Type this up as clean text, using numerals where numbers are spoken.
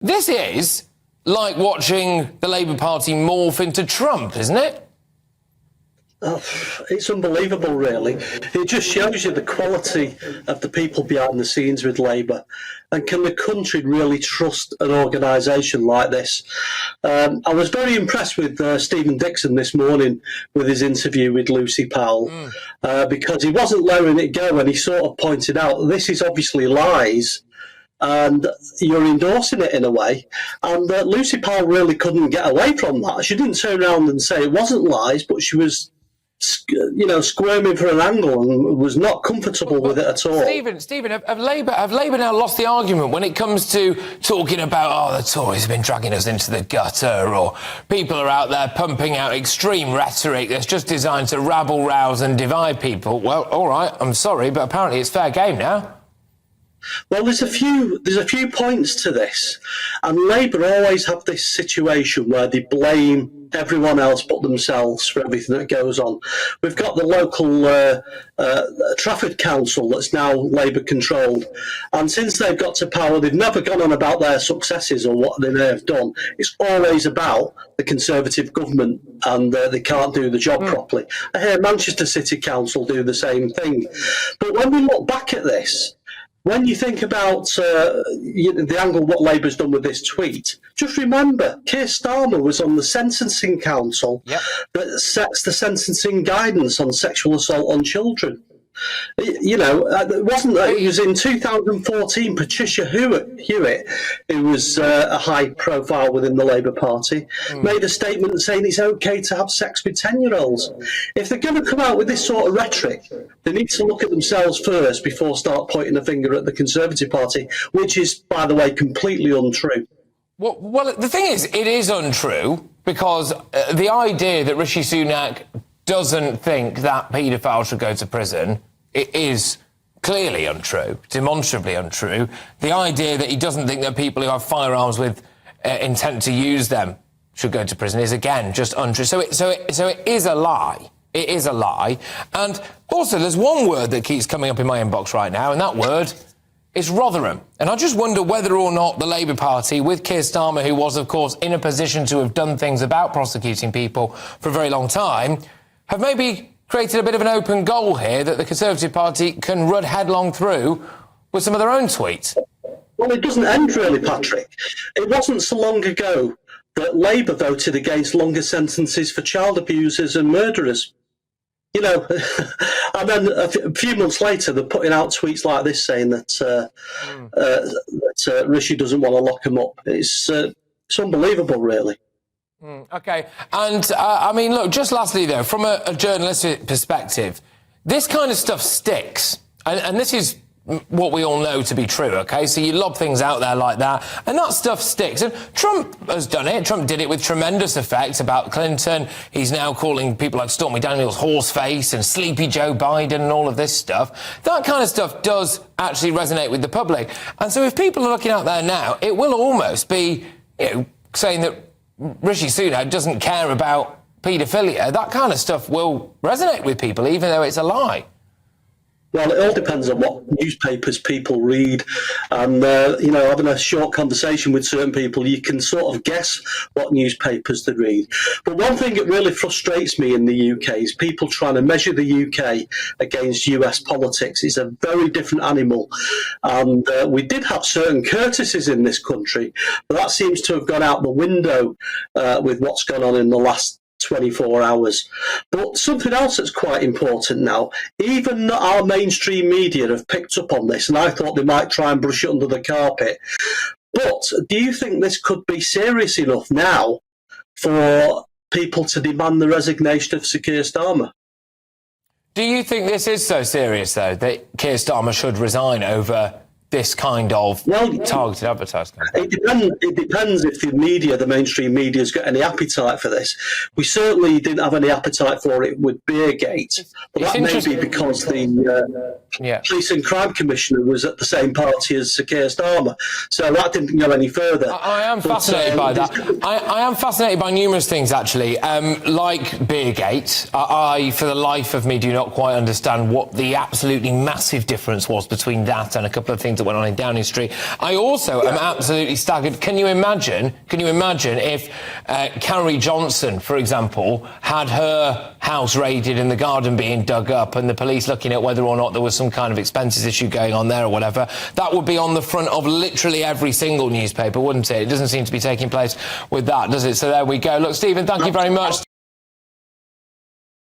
This is like watching the Labour Party morph into Trump, isn't it? Oh, it's unbelievable, really. It just shows you the quality of the people behind the scenes with Labour. And can the country really trust an organisation like this? I was very impressed with Stephen Dixon this morning with his interview with Lucy Powell, because he wasn't letting it go, and he sort of pointed out this is obviously lies. And you're endorsing it in a way. And Lucy Powell really couldn't get away from that. She didn't turn around and say it wasn't lies, but she was, squirming for an angle and was not comfortable with it at all. Stephen, have Labour now lost the argument when it comes to talking about, the Tories have been dragging us into the gutter, or people are out there pumping out extreme rhetoric that's just designed to rabble, rouse and divide people? Well, all right, I'm sorry, but apparently it's fair game now. Well, there's a few points to this, and Labour always have this situation where they blame everyone else but themselves for everything that goes on. We've got the local Trafford Council that's now Labour controlled, and since they've got to power, they've never gone on about their successes or what they may have done. It's always about the Conservative government, and they can't do the job properly. I hear Manchester City Council do the same thing. But when we look back at this, when you think about the angle what Labour's done with this tweet, just remember Keir Starmer was on the Sentencing Council that sets the sentencing guidance on sexual assault on children. It wasn't that. It was in 2014, Patricia Hewitt, who was a high profile within the Labour Party, made a statement saying it's okay to have sex with 10-year-olds. If they're going to come out with this sort of rhetoric, they need to look at themselves first before start pointing the finger at the Conservative Party, which is, by the way, completely untrue. Well, the thing is, it is untrue, because the idea that Rishi Sunak doesn't think that paedophile should go to prison, it is clearly untrue, demonstrably untrue. The idea that he doesn't think that people who have firearms with intent to use them should go to prison is, again, just untrue. So it is a lie. It is a lie. And also, there's one word that keeps coming up in my inbox right now, and that word is Rotherham. And I just wonder whether or not the Labour Party, with Keir Starmer, who was, of course, in a position to have done things about prosecuting people for a very long time, have maybe created a bit of an open goal here that the Conservative Party can run headlong through with some of their own tweets. Well, it doesn't end really, Patrick. It wasn't so long ago that Labour voted against longer sentences for child abusers and murderers. And then a few months later, they're putting out tweets like this saying that Rishi doesn't want to lock them up. It's unbelievable, really. OK. And, look, just lastly, though, from a journalistic perspective, this kind of stuff sticks. And this is what we all know to be true, OK? So you lob things out there like that, and that stuff sticks. And Trump has done it. Trump did it with tremendous effect about Clinton. He's now calling people like Stormy Daniels horseface and sleepy Joe Biden and all of this stuff. That kind of stuff does actually resonate with the public. And so if people are looking out there now, it will almost be, saying that Rishi Sunak doesn't care about paedophilia. That kind of stuff will resonate with people, even though it's a lie. Well, it all depends on what newspapers people read. And, having a short conversation with certain people, you can sort of guess what newspapers they read. But one thing that really frustrates me in the UK is people trying to measure the UK against US politics. It's a very different animal. And we did have certain courtesies in this country, but that seems to have gone out the window with what's gone on in the last 24 hours. But something else that's quite important now, even our mainstream media have picked up on this, and I thought they might try and brush it under the carpet. But do you think this could be serious enough now for people to demand the resignation of Sir Keir Starmer? Do you think this is so serious, though, that Keir Starmer should resign over this kind of targeted advertising? It depends if the mainstream media, has got any appetite for this. We certainly didn't have any appetite for it with Beergate, but that may be because the Police and Crime Commissioner was at the same party as Sir Keir Starmer, so that didn't go any further. I am fascinated by that. I am fascinated by numerous things, actually. Like Beergate, I, for the life of me, do not quite understand what the absolutely massive difference was between that and a couple of things that went on in Downing Street. I also am absolutely staggered. Can you imagine if Carrie Johnson, for example, had her house raided and the garden being dug up and the police looking at whether or not there was some kind of expenses issue going on there or whatever? That would be on the front of literally every single newspaper, wouldn't it? It doesn't seem to be taking place with that, does it? So there we go. Look, Stephen, thank you very much.